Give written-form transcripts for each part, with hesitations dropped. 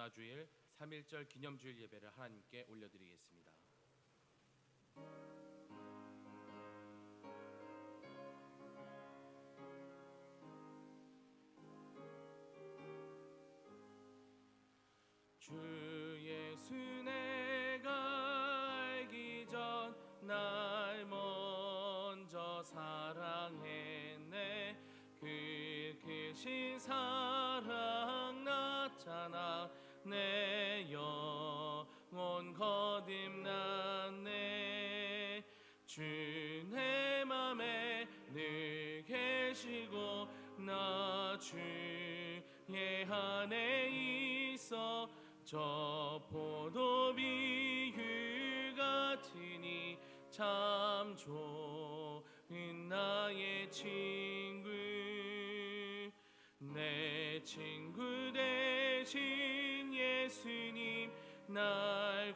전화주일 3.1절 기념주일 예배를 하나님께 올려드리겠습니다. 주 예수 내가 알기 전 날 먼저 사랑했네. 그 크신 사랑 나타나 내 영혼 거듭났네. 주 내 맘에 늘 계시고 나 주의 안에 있어 저 포도 비유 같으니 참 좋은 나의 친구. 내 친구 되신 예수님 날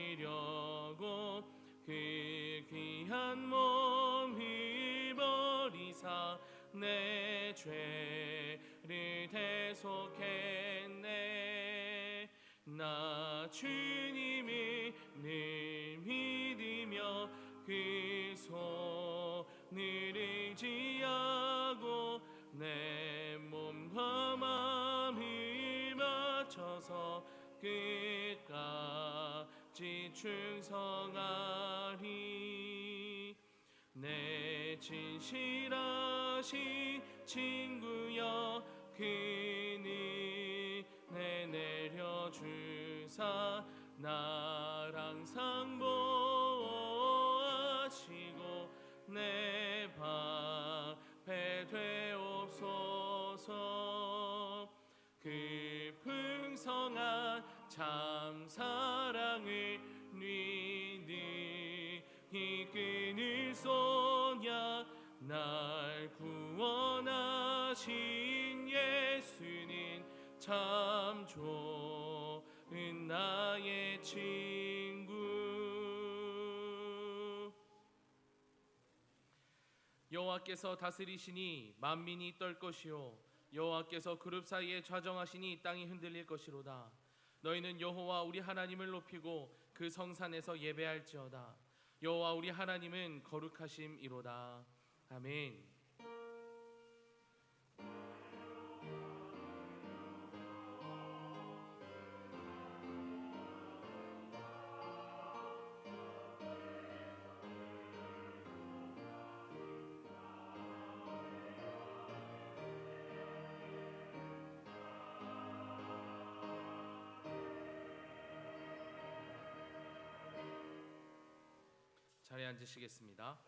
구원하시려고 그 귀한 몸을 버리사 내 죄를 대속했네. 나 주님을 늘 믿으며 그 손을 의지하고 내 몸과 마음을 맞춰서 끝까지 충성하리. 내 진실하신 친구여 그는 내 내려주사 날 항상 보호하시고 내 방패 되옵소서. 그 풍성한 참 사랑을 뉘니 이끈을 쏘냐 날 구원하신 예수는 참 좋은 나의 친구. 여호와께서 다스리시니 만민이 떨 것이요 여호와께서 그룹 사이에 좌정하시니 땅이 흔들릴 것이로다. 너희는 여호와 우리 하나님을 높이고 그 성산에서 예배할지어다. 여호와 우리 하나님은 거룩하심이로다. 아멘. 자리에 앉으시겠습니다.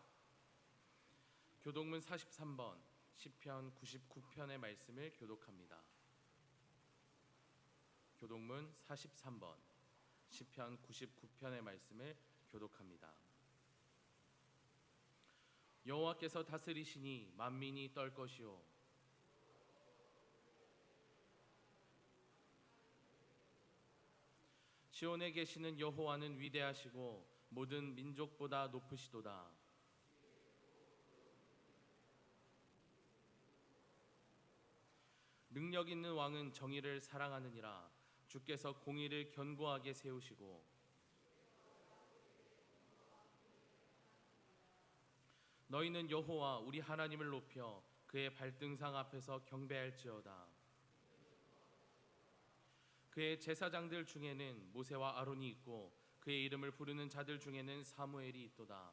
교독문 43번 시편 99편의 말씀을 교독합니다. 교독문 43번 시편 99편의 말씀을 교독합니다. 여호와께서 다스리시니 만민이 떨 것이요 시온에 계시는 여호와는 위대하시고 모든 민족보다 높으시도다. 능력 있는 왕은 정의를 사랑하느니라. 주께서 공의를 견고하게 세우시고 너희는 여호와 우리 하나님을 높여 그의 발등상 앞에서 경배할지어다. 그의 제사장들 중에는 모세와 아론이 있고 그의 이름을 부르는 자들 중에는 사무엘이 있도다.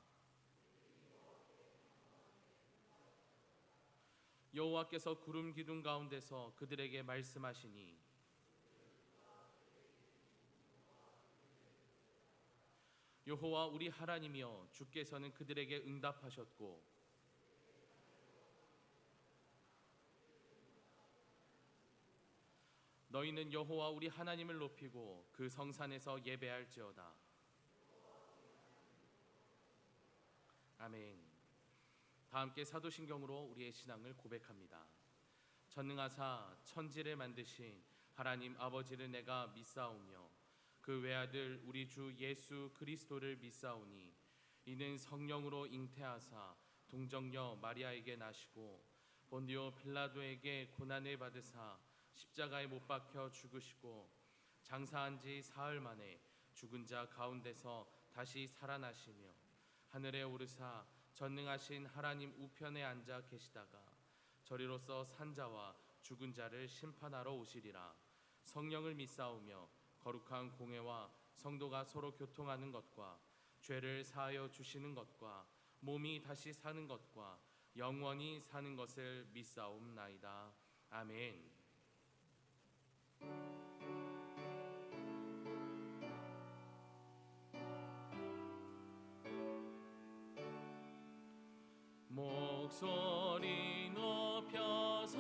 여호와께서 구름 기둥 가운데서 그들에게 말씀하시니 여호와 우리 하나님이여 주께서는 그들에게 응답하셨고 너희는 여호와 우리 하나님을 높이고 그 성산에서 예배할지어다. 아멘. 다 함께 사도신경으로 우리의 신앙을 고백합니다. 전능하사 천지를 만드신 하나님 아버지를 내가 믿사오며 그 외아들 우리 주 예수 그리스도를 믿사오니 이는 성령으로 잉태하사 동정녀 마리아에게 나시고 본디오 빌라도에게 고난을 받으사 십자가에 못 박혀 죽으시고 장사한 지 사흘 만에 죽은 자 가운데서 다시 살아나시며 하늘에 오르사 전능하신 하나님 우편에 앉아 계시다가 저리로서 산자와 죽은 자를 심판하러 오시리라. 성령을 믿사오며 거룩한 공회와 성도가 서로 교통하는 것과 죄를 사하여 주시는 것과 몸이 다시 사는 것과 영원히 사는 것을 믿사옵나이다. 아멘. 목소리 높여서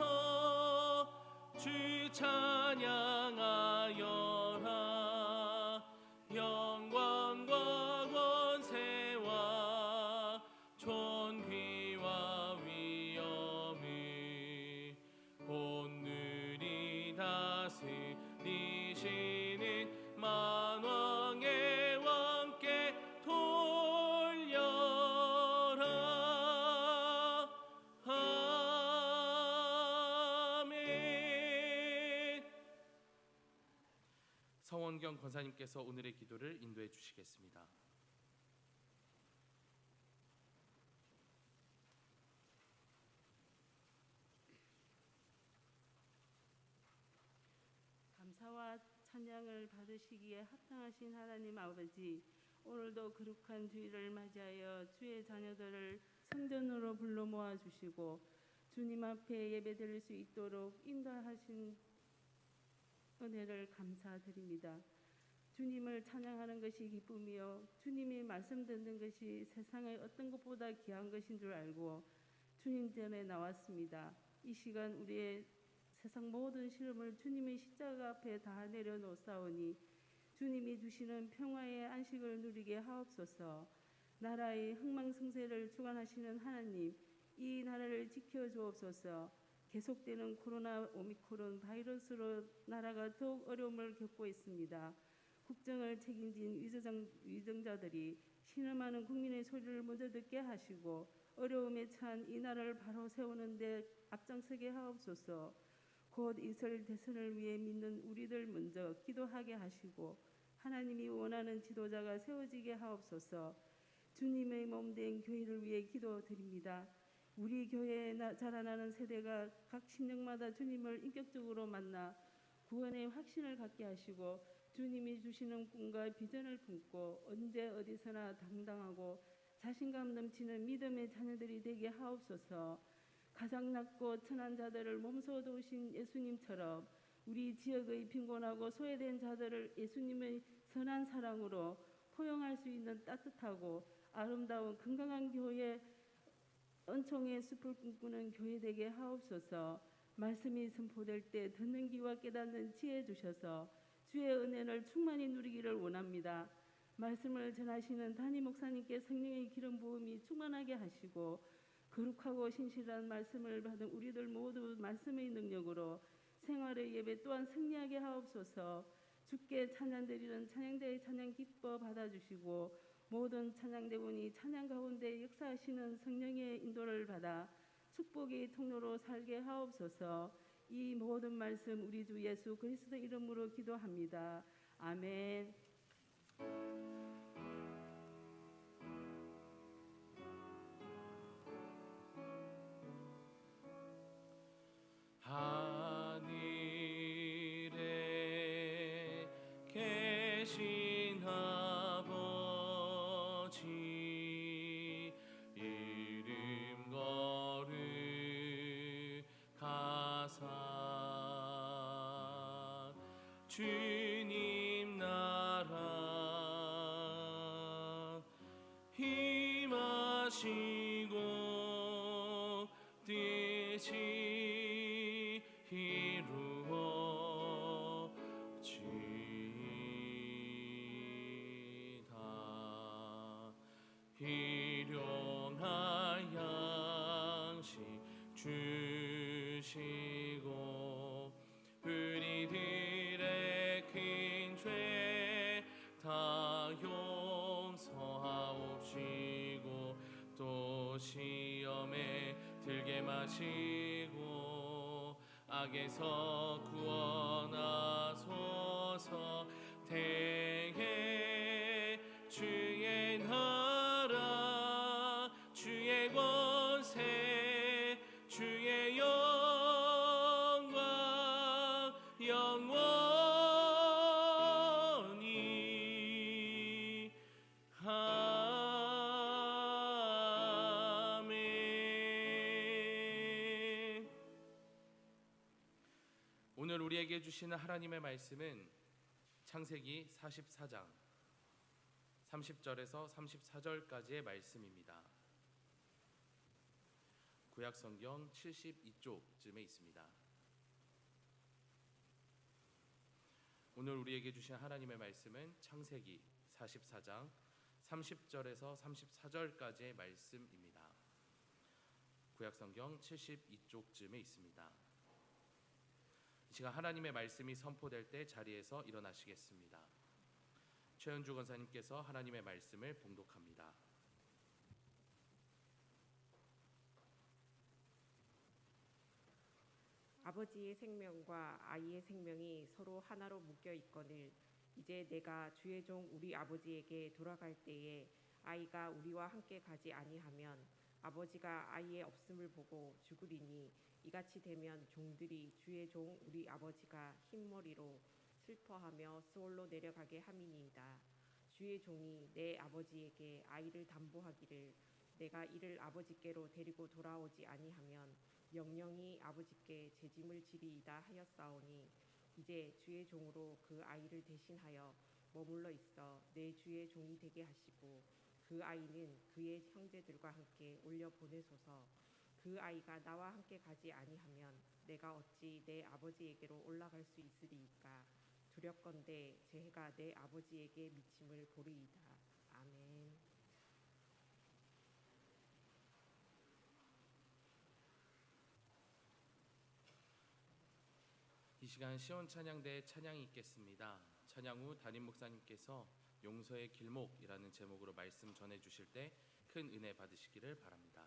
주 찬양하여라. 영광과 권세와 존귀와 위엄을 온누리 다스리시는 만왕의 왕께 돌려라. 아멘. 성원경 권사님께서 오늘의 기도를 인도해 주시겠습니다. 감사와 찬양을 받으시기에 합당하신 하나님 아버지, 오늘도 거룩한 주일을 맞이하여 주의 자녀들을 성전으로 불러 모아 주시고 주님 앞에 예배드릴 수 있도록 인도하신 은혜를 감사드립니다. 주님을 찬양하는 것이 기쁨이요 주님이 말씀 듣는 것이 세상의 어떤 것보다 귀한 것인 줄 알고 주님 전에 나왔습니다. 이 시간 우리의 세상 모든 시름을 주님의 십자가 앞에 다 내려놓사오니 주님이 주시는 평화의 안식을 누리게 하옵소서. 나라의 흥망성쇠를 주관하시는 하나님, 이 나라를 지켜주옵소서. 계속되는 코로나 오미크론 바이러스로 나라가 더욱 어려움을 겪고 있습니다. 국정을 책임진 위정자들이 신음하는 국민의 소리를 먼저 듣게 하시고 어려움에 처한 이 나라를 바로 세우는 데 앞장서게 하옵소서. 곧 이스라엘 대선을 위해 믿는 우리들 먼저 기도하게 하시고 하나님이 원하는 지도자가 세워지게 하옵소서. 주님의 몸된 교회를 위해 기도드립니다. 우리 교회에 자라나는 세대가 각 심령마다 주님을 인격적으로 만나 구원의 확신을 갖게 하시고 주님이 주시는 꿈과 비전을 품고 언제 어디서나 당당하고 자신감 넘치는 믿음의 자녀들이 되게 하옵소서. 가장 낮고 천한 자들을 몸소 도우신 예수님처럼 우리 지역의 빈곤하고 소외된 자들을 예수님의 선한 사랑으로 포용할 수 있는 따뜻하고 아름다운 건강한 교회, 은총의 숲을 꿈꾸는 교회 되게 하옵소서. 말씀이 선포될 때 듣는 귀와 깨닫는 지혜 주셔서 주의 은혜를 충만히 누리기를 원합니다. 말씀을 전하시는 담임 목사님께 성령의 기름 부음이 충만하게 하시고 거룩하고 신실한 말씀을 받은 우리들 모두 말씀의 능력으로 생활의 예배 또한 승리하게 하옵소서. 주께 찬양드리는 찬양대의 찬양 기뻐 받아주시고 모든 찬양대원이 찬양 가운데 역사하시는 성령의 인도를 받아 축복의 통로로 살게 하옵소서. 이 모든 말씀 우리 주 예수 그리스도 이름으로 기도합니다. 아멘. 하늘에 계신 아버지 이름 거룩하사 주님 나라 임하시고 뜻이 이루어지다. 일용할 양식 주시고 우리들의 큰 죄 다 용서하옵시고 또 시험에 들게 마시고 악에서 구원하소서. 대개 주의 나라 주의 권세 주의 영광 영원히 아멘. 오늘 우리에게 주시는 하나님의 말씀은 창세기 44장 30절에서 34절까지의 말씀입니다. 구약 성경 72쪽쯤에 있습니다. 오늘 우리에게 주신 하나님의 말씀은 창세기 44장 30절에서 34절까지의 말씀입니다. 구약 성경 72쪽쯤에 있습니다. 이 시간 하나님의 말씀이 선포될 때 자리에서 일어나시겠습니다. 최은주 권사님께서 하나님의 말씀을 봉독합니다. 아버지의 생명과 아이의 생명이 서로 하나로 묶여 있거늘 이제 내가 주의 종 우리 아버지에게 돌아갈 때에 아이가 우리와 함께 가지 아니하면 아버지가 아이의 없음을 보고 죽으리니 이같이 되면 종들이 주의 종 우리 아버지가 흰머리로 슬퍼하며 스올로 내려가게 함이니이다. 주의 종이 내 아버지에게 아이를 담보하기를 내가 이를 아버지께로 데리고 돌아오지 아니하면 영영이 아버지께 재짐을 지리이다 하였사오니 이제 주의 종으로 그 아이를 대신하여 머물러 있어 내 주의 종이 되게 하시고 그 아이는 그의 형제들과 함께 올려 보내소서. 그 아이가 나와 함께 가지 아니하면 내가 어찌 내 아버지에게로 올라갈 수 있으리이까. 두렵건대 제 해가 내 아버지에게 미침을 보리이다. 아멘. 이 시간 시온 찬양대에 찬양이 있겠습니다. 찬양 후 담임 목사님께서 용서의 길목이라는 제목으로 말씀 전해 주실 때 큰 은혜 받으시기를 바랍니다.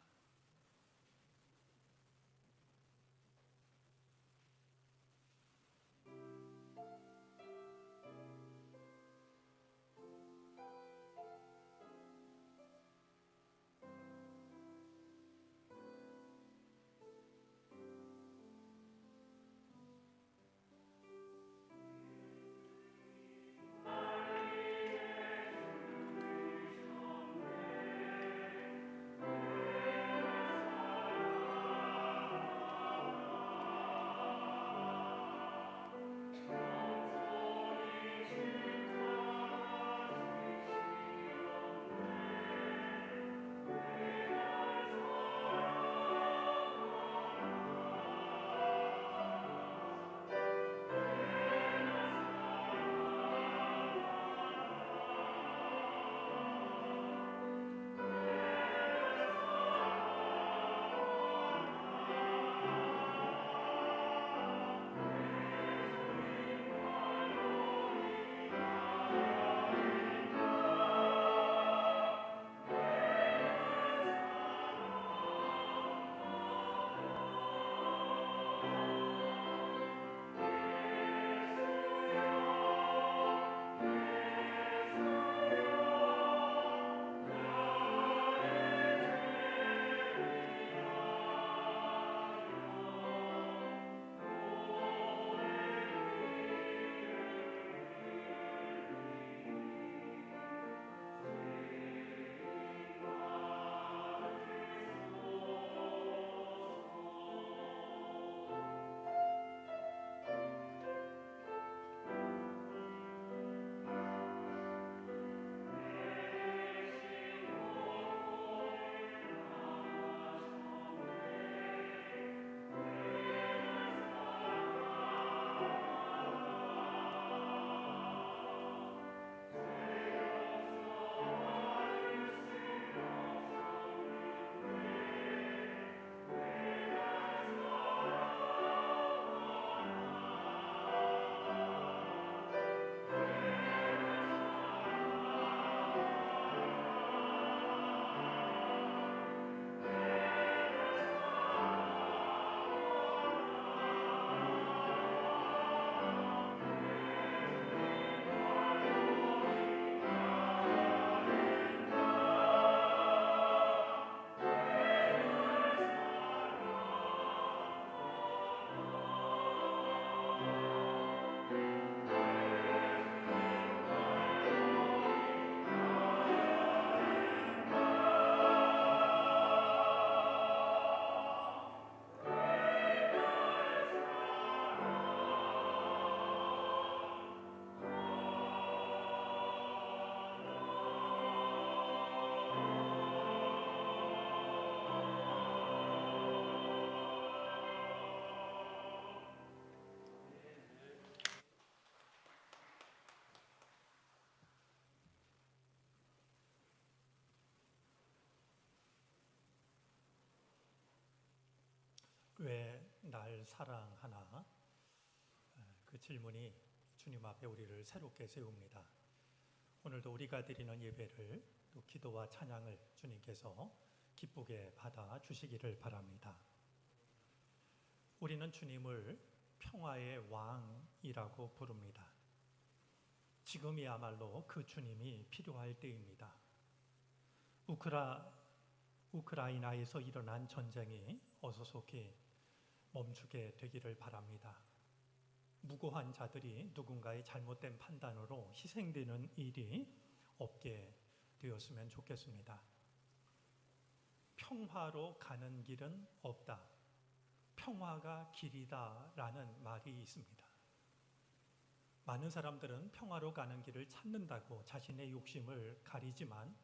왜 날 사랑하나? 그 질문이 주님 앞에 우리를 새롭게 세웁니다. 오늘도 우리가 드리는 예배를 또 기도와 찬양을 주님께서 기쁘게 받아 주시기를 바랍니다. 우리는 주님을 평화의 왕이라고 부릅니다. 지금이야말로 그 주님이 필요할 때입니다. 우크라이나에서 일어난 전쟁이 어서속히 멈추게 되기를 바랍니다. 무고한 자들이 누군가의 잘못된 판단으로 희생되는 일이 없게 되었으면 좋겠습니다. 평화로 가는 길은 없다. 평화가 길이다라는 말이 있습니다. 많은 사람들은 평화로 가는 길을 찾는다고 자신의 욕심을 가리지만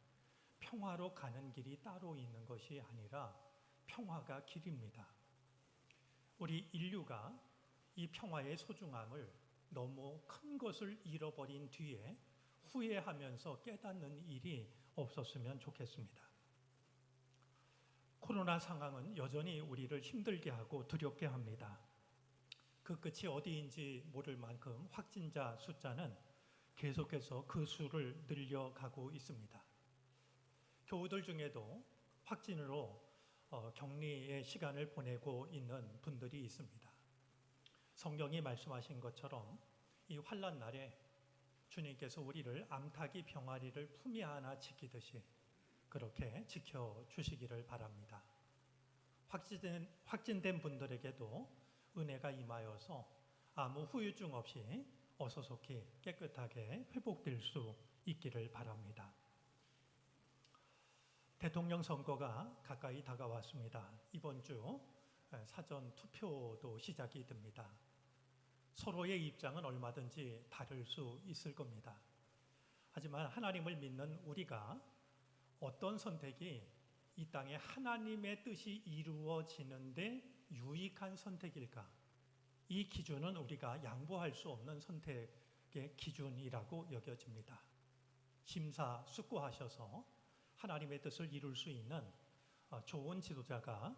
평화로 가는 길이 따로 있는 것이 아니라 평화가 길입니다. 우리 인류가 이 평화의 소중함을 너무 큰 것을 잃어버린 뒤에 후회하면서 깨닫는 일이 없었으면 좋겠습니다. 코로나 상황은 여전히 우리를 힘들게 하고 두렵게 합니다. 그 끝이 어디인지 모를 만큼 확진자 숫자는 계속해서 그 수를 늘려가고 있습니다. 교우들 중에도 확진으로 격리의 시간을 보내고 있는 분들이 있습니다. 성경이 말씀하신 것처럼 이 환난 날에 주님께서 우리를 암탉이 병아리를 품에 안아 지키듯이 그렇게 지켜주시기를 바랍니다. 확진된 분들에게도 은혜가 임하여서 아무 후유증 없이 어서속히 깨끗하게 회복될 수 있기를 바랍니다. 대통령 선거가 가까이 다가왔습니다. 이번 주 사전 투표도 시작이 됩니다. 서로의 입장은 얼마든지 다를 수 있을 겁니다. 하지만 하나님을 믿는 우리가 어떤 선택이 이 땅에 하나님의 뜻이 이루어지는데 유익한 선택일까? 이 기준은 우리가 양보할 수 없는 선택의 기준이라고 여겨집니다. 심사숙고하셔서 하나님의 뜻을 이룰 수 있는 좋은 지도자가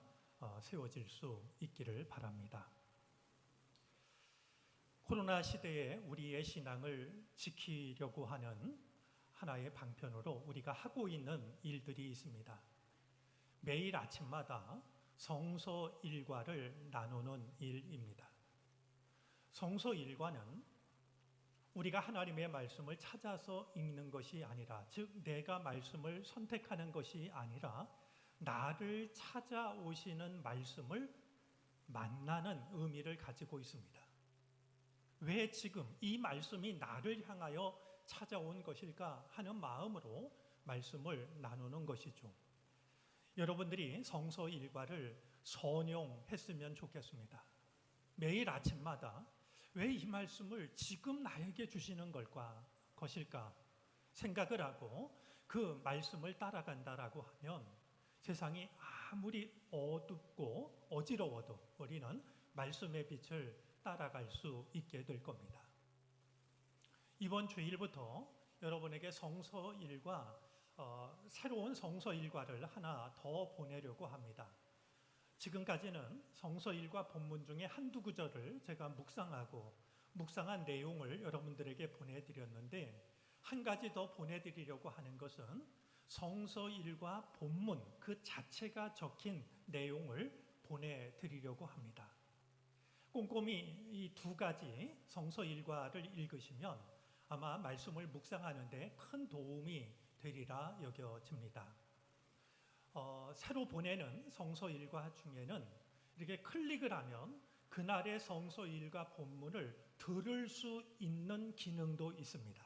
세워질 수 있기를 바랍니다. 코로나 시대에 우리의 신앙을 지키려고 하는 하나의 방편으로 우리가 하고 있는 일들이 있습니다. 매일 아침마다 성서 일과를 나누는 일입니다. 성서 일과는 우리가 하나님의 말씀을 찾아서 읽는 것이 아니라, 즉 내가 말씀을 선택하는 것이 아니라 나를 찾아오시는 말씀을 만나는 의미를 가지고 있습니다. 왜 지금 이 말씀이 나를 향하여 찾아온 것일까 하는 마음으로 말씀을 나누는 것이죠. 여러분들이 성서 일과를 선용했으면 좋겠습니다. 매일 아침마다 왜 이 말씀을 지금 나에게 주시는 것일까 생각을 하고 그 말씀을 따라간다라고 하면 세상이 아무리 어둡고 어지러워도 우리는 말씀의 빛을 따라갈 수 있게 될 겁니다. 이번 주일부터 여러분에게 성서 일과 새로운 성서 일과를 하나 더 보내려고 합니다. 지금까지는 성서 일과 본문 중에 한두 구절을 제가 묵상한 내용을 여러분들에게 보내드렸는데, 한 가지 더 보내드리려고 하는 것은 성서 일과 본문 그 자체가 적힌 내용을 보내드리려고 합니다. 꼼꼼히 이 두 가지 성서 일과를 읽으시면 아마 말씀을 묵상하는 데 큰 도움이 되리라 여겨집니다. 새로 보내는 성서 일과 중에는 이렇게 클릭을 하면 그날의 성서 일과 본문을 들을 수 있는 기능도 있습니다.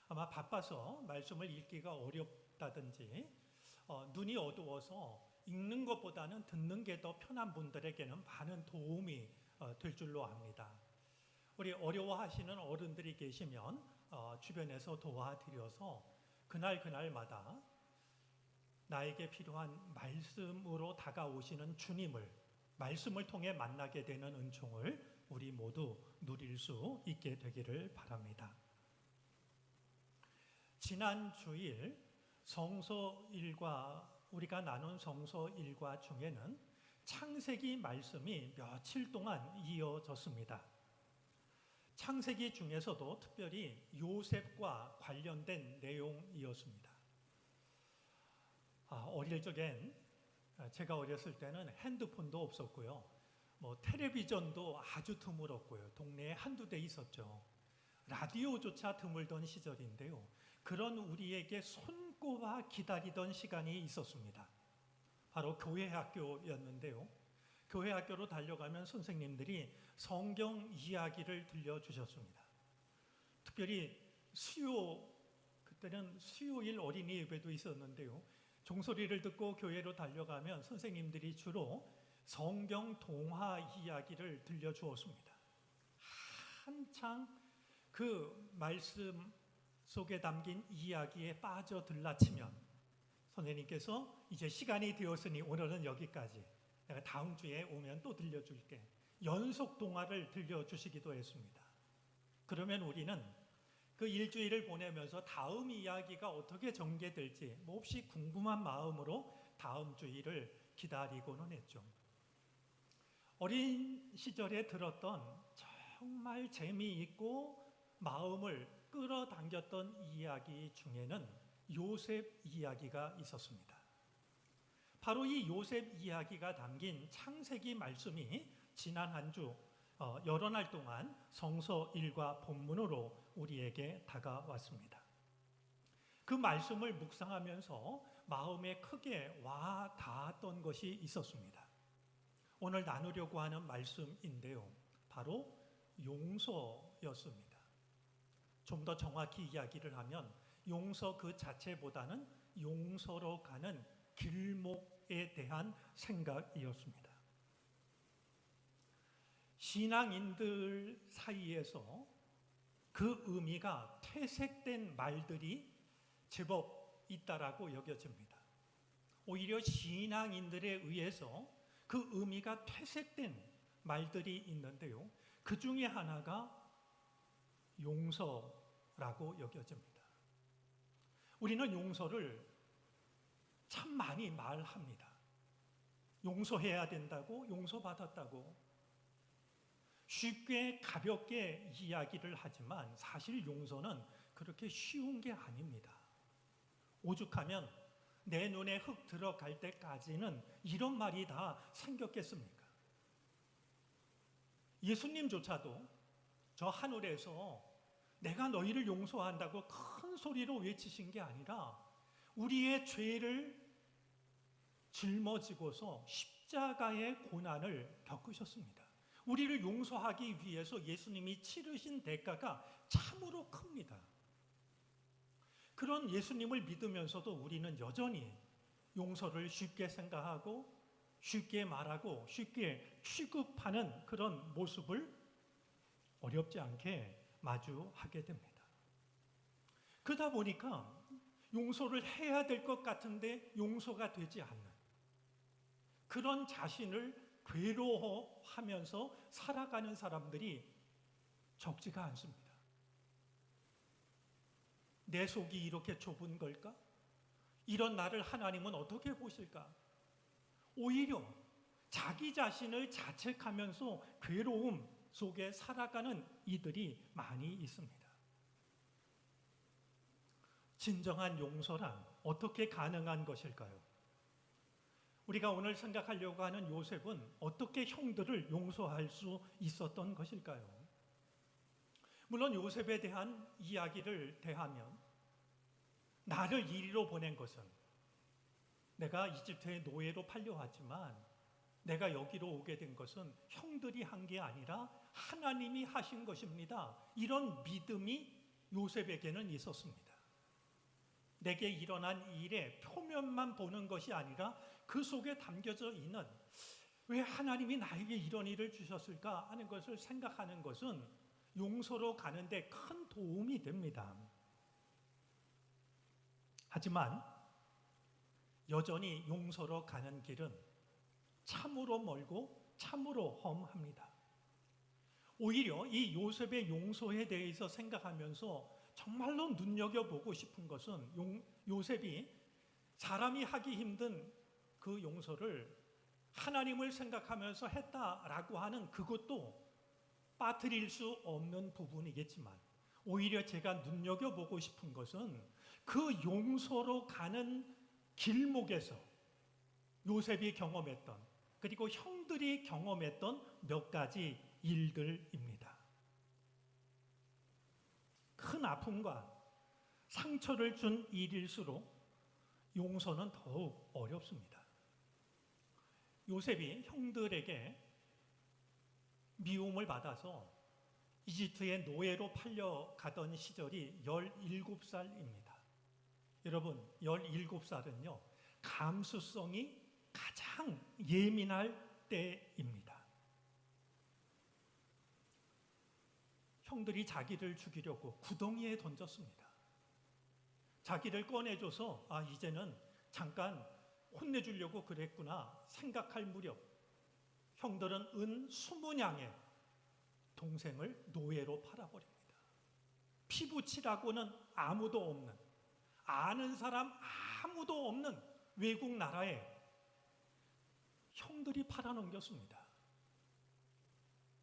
아마 바빠서 말씀을 읽기가 어렵다든지 눈이 어두워서 읽는 것보다는 듣는 게 더 편한 분들에게는 많은 도움이 될 줄로 압니다. 우리 어려워하시는 어른들이 계시면 주변에서 도와드려서 그날마다 나에게 필요한 말씀으로 다가오시는 주님을 말씀을 통해 만나게 되는 은총을 우리 모두 누릴 수 있게 되기를 바랍니다. 지난 주일 성서 일과 우리가 나눈 성서 일과 중에는 창세기 말씀이 며칠 동안 이어졌습니다. 창세기 중에서도 특별히 요셉과 관련된 내용이었습니다. 어릴 적엔 제가 어렸을 때는 핸드폰도 없었고요. 텔레비전도 아주 드물었고요. 동네에 한두 대 있었죠. 라디오조차 드물던 시절인데요. 그런 우리에게 손꼽아 기다리던 시간이 있었습니다. 바로 교회 학교였는데요. 교회 학교로 달려가면 선생님들이 성경 이야기를 들려주셨습니다. 특별히 그때는 수요일 어린이 예배도 있었는데요. 종소리를 듣고 교회로 달려가면 선생님들이 주로 성경 동화 이야기를 들려주었습니다. 한창 그 말씀 속에 담긴 이야기에 빠져 들라치면 선생님께서 이제 시간이 되었으니 오늘은 여기까지, 내가 다음 주에 오면 또 들려줄게, 연속 동화를 들려주시기도 했습니다. 그러면 우리는 그 일주일을 보내면서 다음 이야기가 어떻게 전개될지 몹시 궁금한 마음으로 다음 주일을 기다리고는 했죠. 어린 시절에 들었던 정말 재미있고 마음을 끌어당겼던 이야기 중에는 요셉 이야기가 있었습니다. 바로 이 요셉 이야기가 담긴 창세기 말씀이 지난 한 주 여러 날 동안 성서 일과 본문으로 우리에게 다가왔습니다. 그 말씀을 묵상하면서 마음에 크게 와 닿았던 것이 있었습니다. 오늘 나누려고 하는 말씀인데요. 바로 용서였습니다. 좀 더 정확히 이야기를 하면 용서 그 자체보다는 용서로 가는 길목에 대한 생각이었습니다. 신앙인들 사이에서 그 의미가 퇴색된 말들이 제법 있다라고 여겨집니다. 오히려 신앙인들에 의해서 그 의미가 퇴색된 말들이 있는데요. 그 중에 하나가 용서라고 여겨집니다. 우리는 용서를 참 많이 말합니다. 용서해야 된다고, 용서받았다고 쉽게 가볍게 이야기를 하지만 사실 용서는 그렇게 쉬운 게 아닙니다. 오죽하면 내 눈에 흙 들어갈 때까지는 이런 말이 다 생겼겠습니까? 예수님조차도 저 하늘에서 내가 너희를 용서한다고 큰 소리로 외치신 게 아니라 우리의 죄를 짊어지고서 십자가의 고난을 겪으셨습니다. 우리를 용서하기 위해서 예수님이 치르신 대가가 참으로 큽니다. 그런 예수님을 믿으면서도 우리는 여전히 용서를 쉽게 생각하고 쉽게 말하고 쉽게 취급하는 그런 모습을 어렵지 않게 마주하게 됩니다. 그러다 보니까 용서를 해야 될 것 같은데 용서가 되지 않는 그런 자신을 괴로워하면서 살아가는 사람들이 적지가 않습니다. 내 속이 이렇게 좁은 걸까? 이런 나를 하나님은 어떻게 보실까? 오히려 자기 자신을 자책하면서 괴로움 속에 살아가는 이들이 많이 있습니다. 진정한 용서란 어떻게 가능한 것일까요? 우리가 오늘 생각하려고 하는 요셉은 어떻게 형들을 용서할 수 있었던 것일까요? 물론 요셉에 대한 이야기를 대하면 나를 이리로 보낸 것은 내가 이집트의 노예로 팔려왔지만 내가 여기로 오게 된 것은 형들이 한 게 아니라 하나님이 하신 것입니다. 이런 믿음이 요셉에게는 있었습니다. 내게 일어난 일의 표면만 보는 것이 아니라 그 속에 담겨져 있는 왜 하나님이 나에게 이런 일을 주셨을까 하는 것을 생각하는 것은 용서로 가는데 큰 도움이 됩니다. 하지만 여전히 용서로 가는 길은 참으로 멀고 참으로 험합니다. 오히려 이 요셉의 용서에 대해서 생각하면서 정말로 눈여겨보고 싶은 것은 요셉이 사람이 하기 힘든 그 용서를 하나님을 생각하면서 했다라고 하는 그것도 빠뜨릴 수 없는 부분이겠지만, 오히려 제가 눈여겨보고 싶은 것은 그 용서로 가는 길목에서 요셉이 경험했던, 그리고 형들이 경험했던 몇 가지 일들입니다. 큰 아픔과 상처를 준 일일수록 용서는 더욱 어렵습니다. 요셉이 형들에게 미움을 받아서 이집트의 노예로 팔려가던 시절이 17살입니다. 여러분, 17살은요, 감수성이 가장 예민할 때입니다. 형들이 자기를 죽이려고 구덩이에 던졌습니다. 자기를 꺼내줘서 이제는 잠깐 혼내주려고 그랬구나 생각할 무렵, 형들은 은 20냥에 동생을 노예로 팔아버립니다. 피부치라고는 아무도 없는, 아는 사람 아무도 없는 외국 나라에 형들이 팔아넘겼습니다.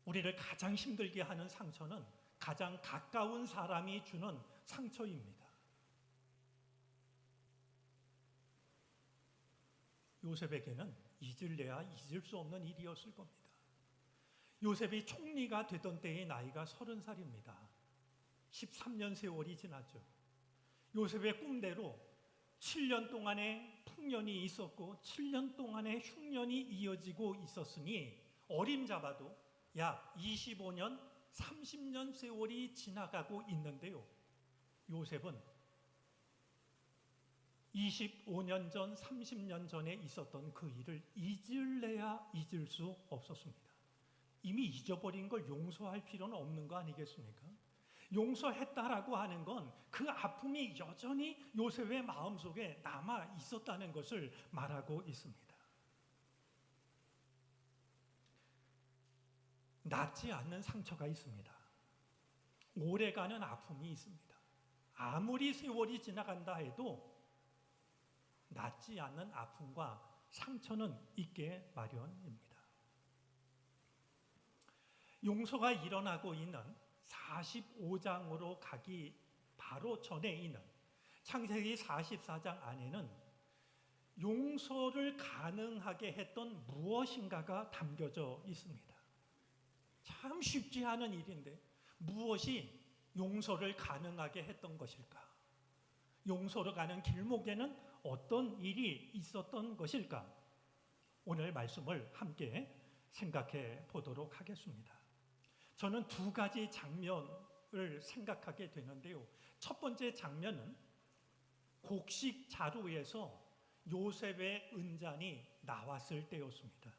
우리를 가장 힘들게 하는 상처는 가장 가까운 사람이 주는 상처입니다. 요셉에게는 잊을래야 잊을 수 없는 일이었을 겁니다. 요셉이 총리가 되던 때의 나이가 30살입니다. 13년 세월이 지났죠. 요셉의 꿈대로 7년 동안의 풍년이 있었고 7년 동안의 흉년이 이어지고 있었으니 어림잡아도 약 25년, 30년 세월이 지나가고 있는데요. 요셉은 25년 전, 30년 전에 있었던 그 일을 잊을래야 잊을 수 없었습니다. 이미 잊어버린 걸 용서할 필요는 없는 거 아니겠습니까? 용서했다라고 하는 건 그 아픔이 여전히 요셉의 마음속에 남아 있었다는 것을 말하고 있습니다. 낫지 않는 상처가 있습니다. 오래가는 아픔이 있습니다. 아무리 세월이 지나간다 해도 낫지 않는 아픔과 상처는 있게 마련입니다. 용서가 일어나고 있는 45장으로 가기 바로 전에 있는 창세기 44장 안에는 용서를 가능하게 했던 무엇인가가 담겨져 있습니다. 참 쉽지 않은 일인데 무엇이 용서를 가능하게 했던 것일까? 용서로 가는 길목에는 어떤 일이 있었던 것일까? 오늘 말씀을 함께 생각해 보도록 하겠습니다. 저는 두 가지 장면을 생각하게 되는데요. 첫 번째 장면은 곡식 자루에서 요셉의 은잔이 나왔을 때였습니다.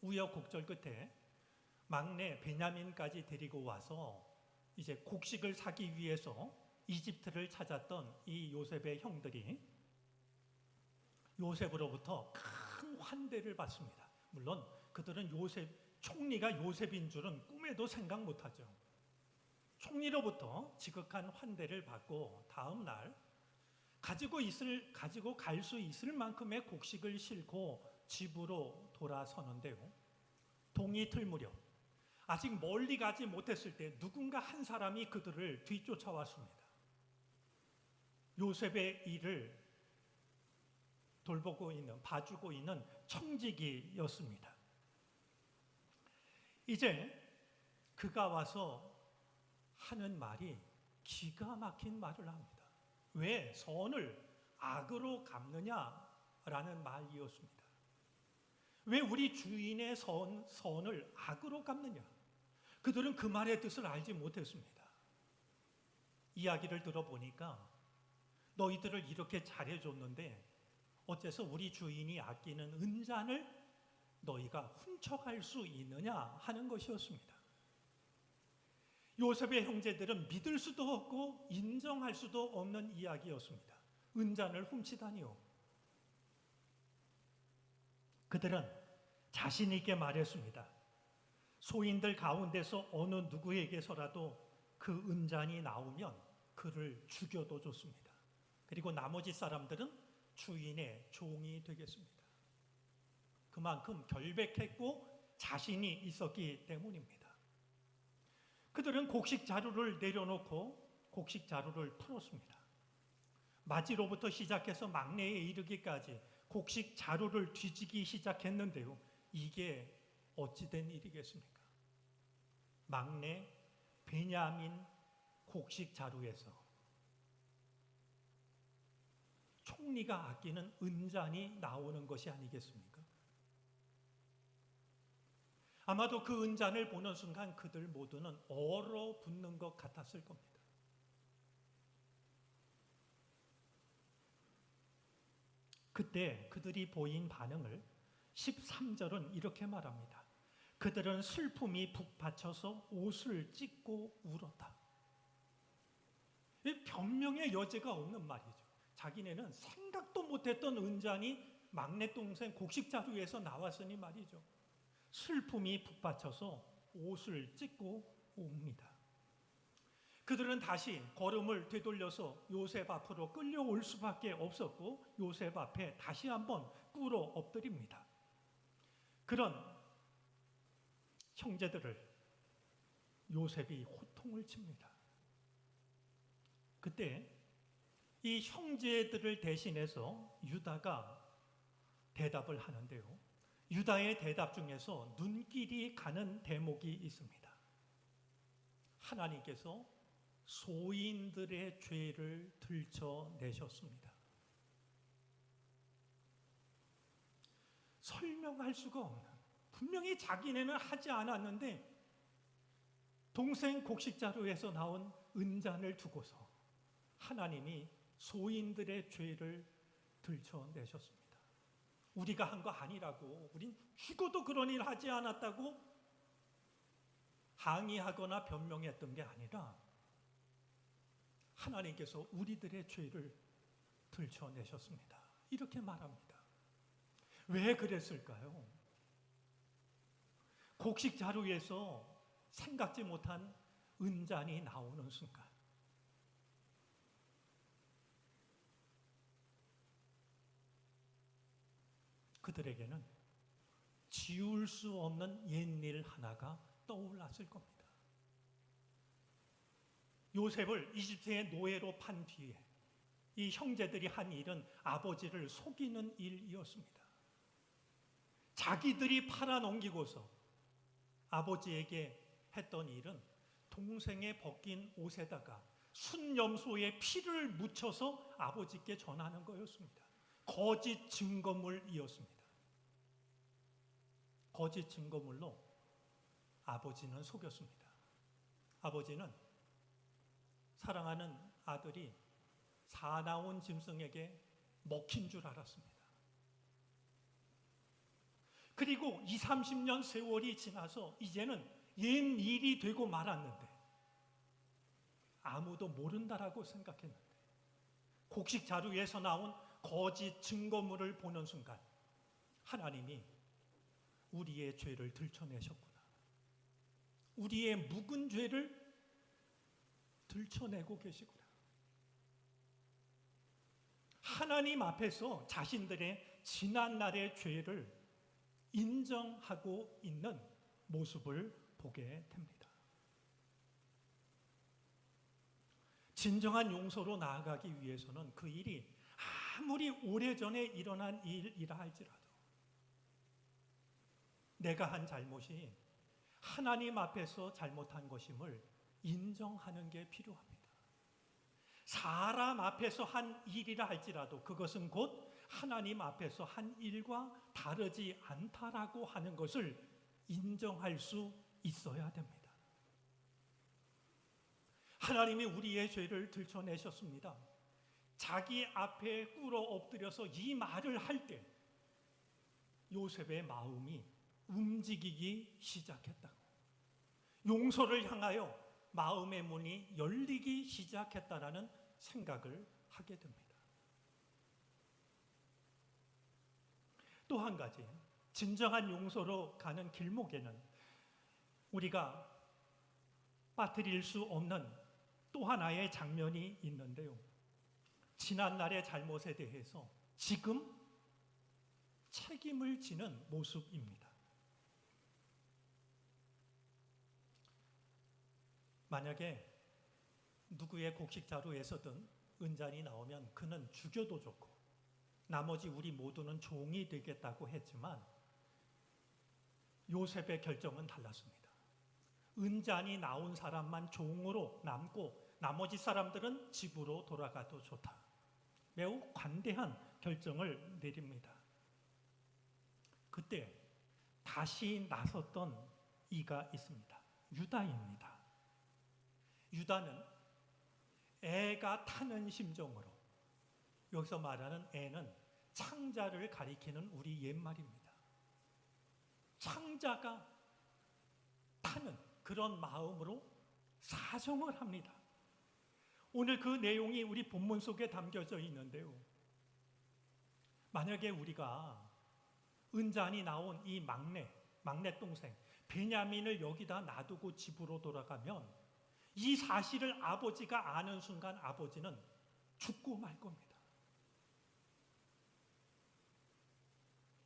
우여곡절 끝에 막내 베냐민까지 데리고 와서 이제 곡식을 사기 위해서 이집트를 찾았던 이 요셉의 형들이 요셉으로부터 큰 환대를 받습니다. 물론 그들은 총리가 요셉인 줄은 꿈에도 생각 못하죠. 총리로부터 지극한 환대를 받고 다음 날 가지고 갈 수 있을 만큼의 곡식을 싣고 집으로 돌아서는데요. 동이 틀 무렵 아직 멀리 가지 못했을 때 누군가 한 사람이 그들을 뒤쫓아왔습니다. 요셉의 일을 봐주고 있는 청지기였습니다. 이제 그가 와서 하는 말이 기가 막힌 말을 합니다. 왜 선을 악으로 갚느냐라는 말이었습니다. 왜 우리 주인의 선을 악으로 갚느냐? 그들은 그 말의 뜻을 알지 못했습니다. 이야기를 들어보니까 너희들을 이렇게 잘해줬는데 어째서 우리 주인이 아끼는 은잔을 너희가 훔쳐갈 수 있느냐 하는 것이었습니다. 요셉의 형제들은 믿을 수도 없고 인정할 수도 없는 이야기였습니다. 은잔을 훔치다니요. 그들은 자신 있게 말했습니다. 소인들 가운데서 어느 누구에게서라도 그 은잔이 나오면 그를 죽여도 좋습니다. 그리고 나머지 사람들은 주인의 종이 되겠습니다. 그만큼 결백했고 자신이 있었기 때문입니다. 그들은 곡식 자루를 내려놓고 곡식 자루를 풀었습니다. 맞이로부터 시작해서 막내에 이르기까지 곡식 자루를 뒤지기 시작했는데요. 이게 어찌된 일이겠습니까? 막내 베냐민 곡식 자루에서 총리가 아끼는 은잔이 나오는 것이 아니겠습니까? 아마도 그 은잔을 보는 순간 그들 모두는 얼어붙는 것 같았을 겁니다. 그때 그들이 보인 반응을 13절은 이렇게 말합니다. 그들은 슬픔이 북받쳐서 옷을 찢고 울었다. 변명의 여지가 없는 말이죠. 자기네는 생각도 못했던 은잔이 막내 동생 곡식 자루에서 나왔으니 말이죠. 슬픔이 북받쳐서 옷을 찢고 옵니다. 그들은 다시 걸음을 되돌려서 요셉 앞으로 끌려올 수밖에 없었고 요셉 앞에 다시 한번 꿇어 엎드립니다. 그런 형제들을 요셉이 호통을 칩니다. 그때 이 형제들을 대신해서 유다가 대답을 하는데요. 유다의 대답 중에서 눈길이 가는 대목이 있습니다. 하나님께서 소인들의 죄를 들춰내셨습니다. 설명할 수가 없는, 분명히 자기네는 하지 않았는데 동생 곡식자루에서 나온 은잔을 두고서 하나님이 소인들의 죄를 들춰내셨습니다. 우리가 한 거 아니라고, 우린 죽어도 그런 일 하지 않았다고 항의하거나 변명했던 게 아니라 하나님께서 우리들의 죄를 들춰내셨습니다. 이렇게 말합니다. 왜 그랬을까요? 곡식 자루에서 생각지 못한 은잔이 나오는 순간 그들에게는 지울 수 없는 옛일 하나가 떠올랐을 겁니다. 요셉을 이집트의 노예로 판 뒤에 이 형제들이 한 일은 아버지를 속이는 일이었습니다. 자기들이 팔아넘기고서 아버지에게 했던 일은 동생의 벗긴 옷에다가 순염소의 피를 묻혀서 아버지께 전하는 거였습니다. 거짓 증거물이었습니다. 거짓 증거물로 아버지는 속였습니다. 아버지는 사랑하는 아들이 사나운 짐승에게 먹힌 줄 알았습니다. 그리고 20, 30년 세월이 지나서 이제는 옛 일이 되고 말았는데 아무도 모른다라고 생각했는데 곡식 자루에서 나온 거짓 증거물을 보는 순간 하나님이 우리의 죄를 들춰내셨구나. 우리의 묵은 죄를 들춰내고 계시구나. 하나님 앞에서 자신들의 지난날의 죄를 인정하고 있는 모습을 보게 됩니다. 진정한 용서로 나아가기 위해서는 그 일이 아무리 오래전에 일어난 일이라 할지라도 내가 한 잘못이 하나님 앞에서 잘못한 것임을 인정하는 게 필요합니다. 사람 앞에서 한 일이라 할지라도 그것은 곧 하나님 앞에서 한 일과 다르지 않다라고 하는 것을 인정할 수 있어야 됩니다. 하나님이 우리의 죄를 들춰내셨습니다. 자기 앞에 꿇어 엎드려서 이 말을 할 때 요셉의 마음이 움직이기 시작했다고. 용서를 향하여 마음의 문이 열리기 시작했다라는 생각을 하게 됩니다. 또 한 가지, 진정한 용서로 가는 길목에는 우리가 빠뜨릴 수 없는 또 하나의 장면이 있는데요. 지난날의 잘못에 대해서 지금 책임을 지는 모습입니다. 만약에 누구의 곡식 자루에서든 은잔이 나오면 그는 죽여도 좋고 나머지 우리 모두는 종이 되겠다고 했지만 요셉의 결정은 달랐습니다. 은잔이 나온 사람만 종으로 남고 나머지 사람들은 집으로 돌아가도 좋다. 매우 관대한 결정을 내립니다. 그때 다시 나섰던 이가 있습니다. 유다입니다. 유다는 애가 타는 심정으로, 여기서 말하는 애는 창자를 가리키는 우리 옛말입니다. 창자가 타는 그런 마음으로 사정을 합니다. 오늘 그 내용이 우리 본문 속에 담겨져 있는데요. 만약에 우리가 은잔이 나온 이 막내 동생 베냐민을 여기다 놔두고 집으로 돌아가면 이 사실을 아버지가 아는 순간 아버지는 죽고 말 겁니다.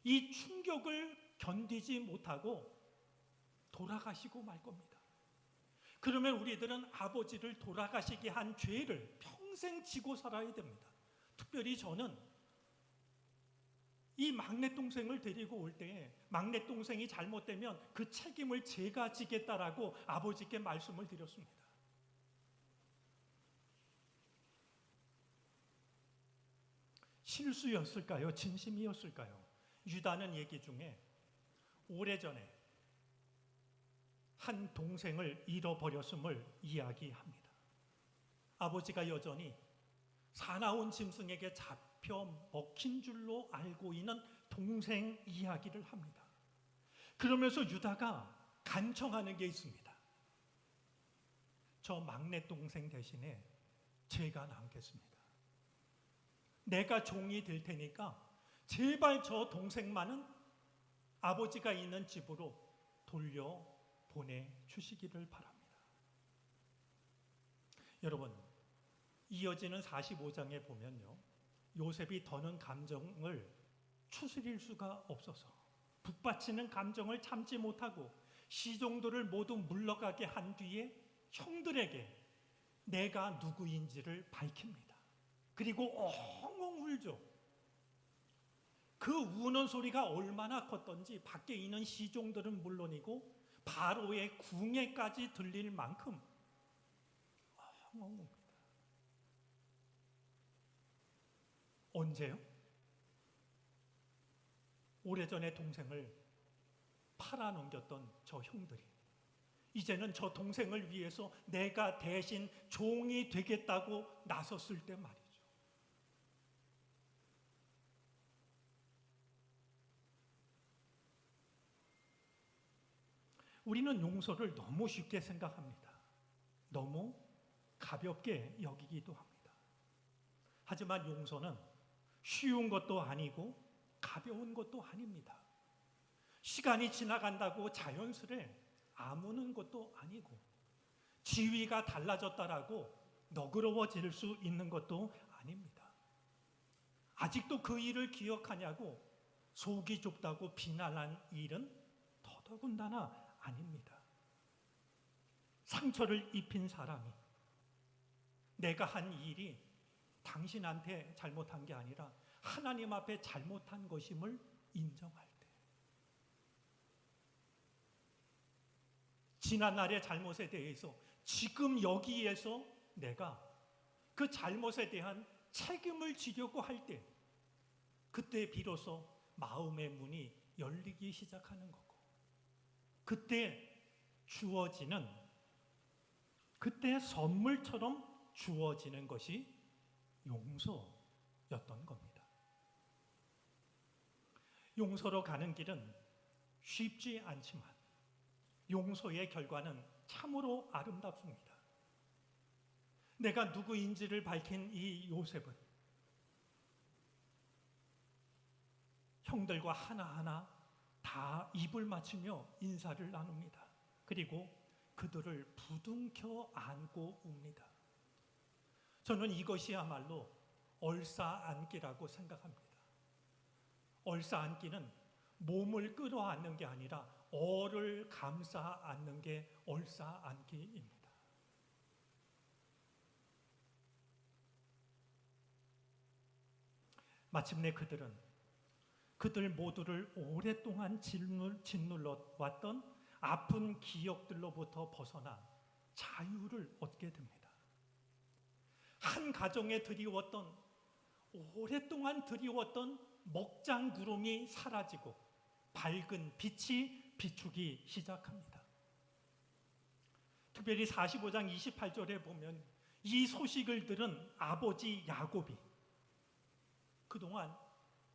이 충격을 견디지 못하고 돌아가시고 말 겁니다. 그러면 우리들은 아버지를 돌아가시게 한 죄를 평생 지고 살아야 됩니다. 특별히 저는 이 막내 동생을 데리고 올 때 막내 동생이 잘못되면 그 책임을 제가 지겠다라고 아버지께 말씀을 드렸습니다. 실수였을까요? 진심이었을까요? 유다는 얘기 중에 오래전에 한 동생을 잃어버렸음을 이야기합니다. 아버지가 여전히 사나운 짐승에게 잡혀 먹힌 줄로 알고 있는 동생 이야기를 합니다. 그러면서 유다가 간청하는 게 있습니다. 저 막내 동생 대신에 제가 남겠습니다. 내가 종이 될 테니까 제발 저 동생만은 아버지가 있는 집으로 돌려 보내주시기를 바랍니다. 여러분, 이어지는 45장에 보면요, 요셉이 더는 감정을 추스릴 수가 없어서 북받치는 감정을 참지 못하고 시종들을 모두 물러가게 한 뒤에 형들에게 내가 누구인지를 밝힙니다. 그리고 엉엉 울죠. 그 우는 소리가 얼마나 컸던지 밖에 있는 시종들은 물론이고 바로의 궁예까지 들릴 만큼 엉엉 웁니다. 언제요? 오래전에 동생을 팔아넘겼던 저 형들이 이제는 저 동생을 위해서 내가 대신 종이 되겠다고 나섰을 때 말이죠. 우리는 용서를 너무 쉽게 생각합니다. 너무 가볍게 여기기도 합니다. 하지만 용서는 쉬운 것도 아니고 가벼운 것도 아닙니다. 시간이 지나간다고 자연스레 아무는 것도 아니고 지위가 달라졌다라고 너그러워질 수 있는 것도 아닙니다. 아직도 그 일을 기억하냐고 속이 좁다고 비난한 일은 더더군다나 아닙니다. 상처를 입힌 사람이 내가 한 일이 당신한테 잘못한 게 아니라 하나님 앞에 잘못한 것임을 인정할 때, 지난날의 잘못에 대해서 지금 여기에서 내가 그 잘못에 대한 책임을 지려고 할 때, 그때 비로소 마음의 문이 열리기 시작하는 거고, 그때 주어지는, 그때 선물처럼 주어지는 것이 용서였던 겁니다. 용서로 가는 길은 쉽지 않지만 용서의 결과는 참으로 아름답습니다. 내가 누구인지를 밝힌 이 요셉은 형들과 하나하나 다 입을 맞추며 인사를 나눕니다. 그리고 그들을 부둥켜 안고 웁니다. 저는 이것이야말로 얼싸안기라고 생각합니다. 얼싸안기는 몸을 끌어안는 게 아니라 어를 감싸 안는 게 얼싸안기입니다. 마침내 그들은 그들 모두를 오랫동안 짓눌러 왔던 아픈 기억들로부터 벗어나 자유를 얻게 됩니다. 한 가정에 오랫동안 드리웠던 먹장 구름이 사라지고 밝은 빛이 비추기 시작합니다. 특별히 45장 28절에 보면 이 소식을 들은 아버지 야곱이 그동안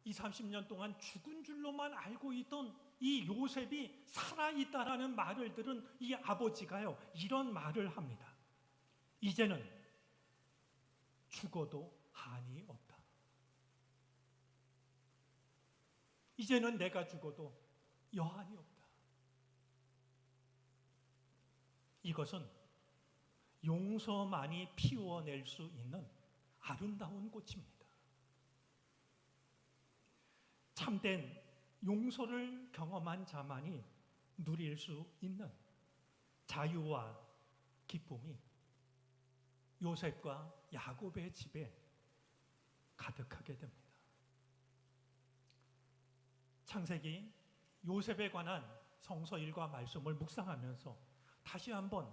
30년 동안 죽은 줄로만 알고 있던 이 요셉이 살아있다라는 말을 들은 이 아버지가요, 이런 말을 합니다. 이제는 죽어도 한이 없다. 이제는 내가 죽어도 여한이 없다. 이것은 용서만이 피워낼 수 있는 아름다운 꽃입니다. 참된 용서를 경험한 자만이 누릴 수 있는 자유와 기쁨이 요셉과 야곱의 집에 가득하게 됩니다. 창세기 요셉에 관한 성서 일과 말씀을 묵상하면서 다시 한번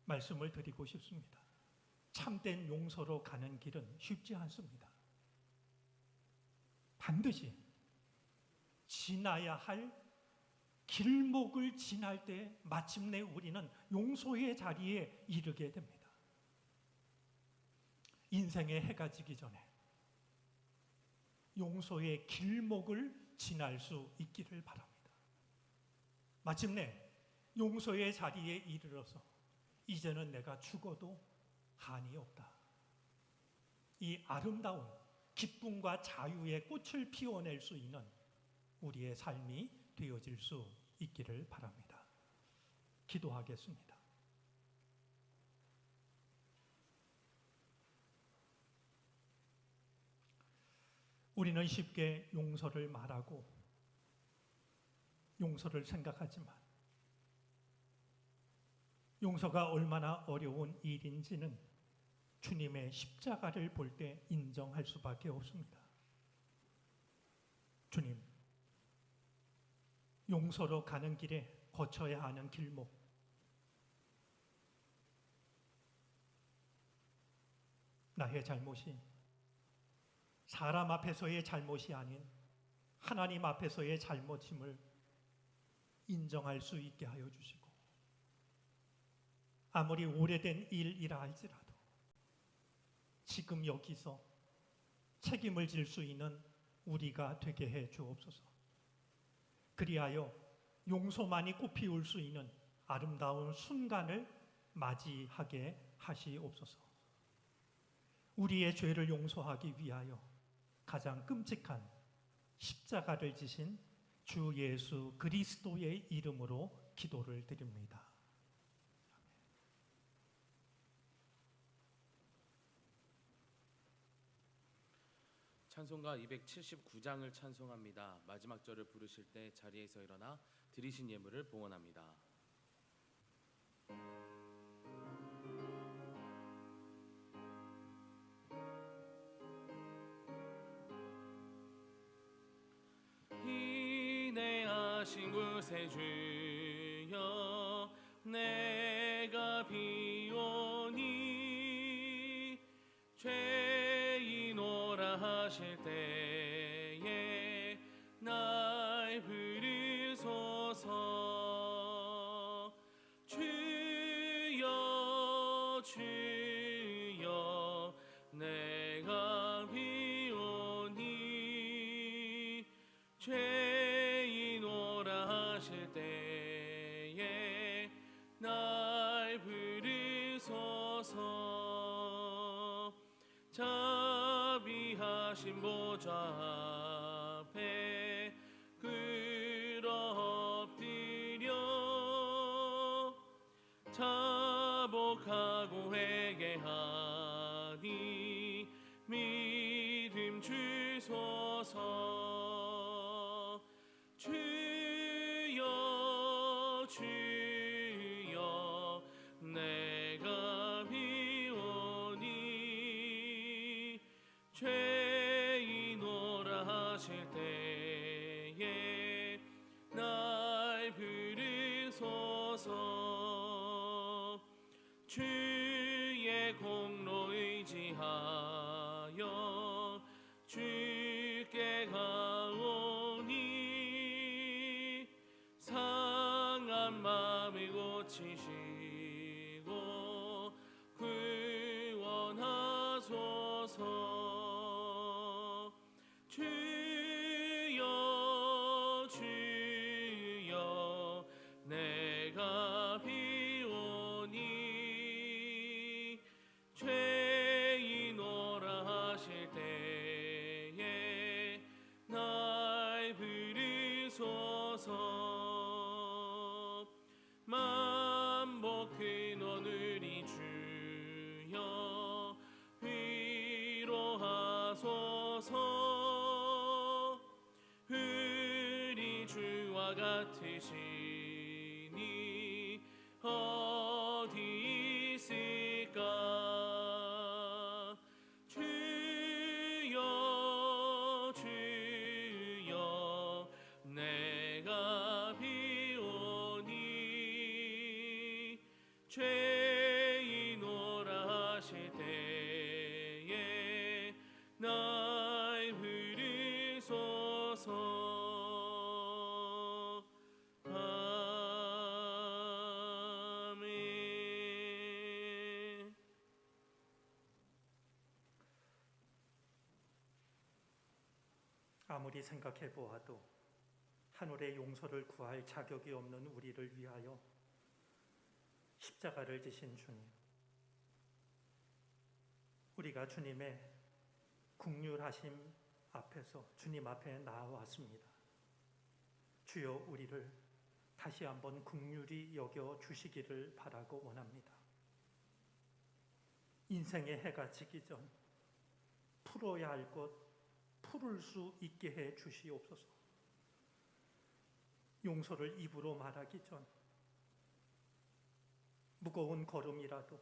말씀을 드리고 싶습니다. 참된 용서로 가는 길은 쉽지 않습니다. 반드시 지나야 할 길목을 지날 때 마침내 우리는 용서의 자리에 이르게 됩니다. 인생의 해가 지기 전에 용서의 길목을 지날 수 있기를 바랍니다. 마침내 용서의 자리에 이르러서 이제는 내가 죽어도 한이 없다. 이 아름다운 기쁨과 자유의 꽃을 피워낼 수 있는 우리의 삶이 되어질 수 있기를 바랍니다. 기도하겠습니다. 우리는 쉽게 용서를 말하고 용서를 생각하지만 용서가 얼마나 어려운 일인지는 주님의 십자가를 볼 때 인정할 수밖에 없습니다. 주님, 용서로 가는 길에 거쳐야 하는 길목, 나의 잘못이 사람 앞에서의 잘못이 아닌 하나님 앞에서의 잘못임을 인정할 수 있게 하여 주시고, 아무리 오래된 일이라 할지라도 지금 여기서 책임을 질 수 있는 우리가 되게 해 주옵소서. 그리하여 용서만이 꽃피울 수 있는 아름다운 순간을 맞이하게 하시옵소서. 우리의 죄를 용서하기 위하여 가장 끔찍한 십자가를 지신 주 예수 그리스도의 이름으로 기도를 드립니다. 찬송가 279장을 찬송합니다. 마지막 절을 부르실 때 자리에서 일어나 드리신 예물을 봉헌합니다. 인내하신 구세주여 내가 비오니 죄인오라 하실 때에 날 부르소서. 주여 주여 내가 비오니 죄인오라 하실 때에 날 부르소서. 자비하신 보좌 앞에 끌어 엎드려 자복하고 회개하니 믿음 주소서. 주의 공로 의지하여 주께 가오니 상한 마음을 고치시고 구원하소서. 주여 주여 내가 비오니 죄인오라 하실 때에 날 부르소서. 만복 근원으리 주여 위로하소서. 우리 주와 같으시니 어디 있을까. 주여 주여 내가 비오니 죄인오라 하실 때에 날 부르소서. 아멘. 아무리 생각해 보아도 하늘의 용서를 구할 자격이 없는 우리를 위하여 십자가를 지신 주님, 우리가 주님의 긍휼하심 앞에서 주님 앞에 나아왔습니다. 주여, 우리를 다시 한번 긍휼히 여겨 주시기를 바라고 원합니다. 인생의 해가 지기 전 풀어야 할 것 풀을 수 있게 해 주시옵소서. 용서를 입으로 말하기 전 무거운 걸음이라도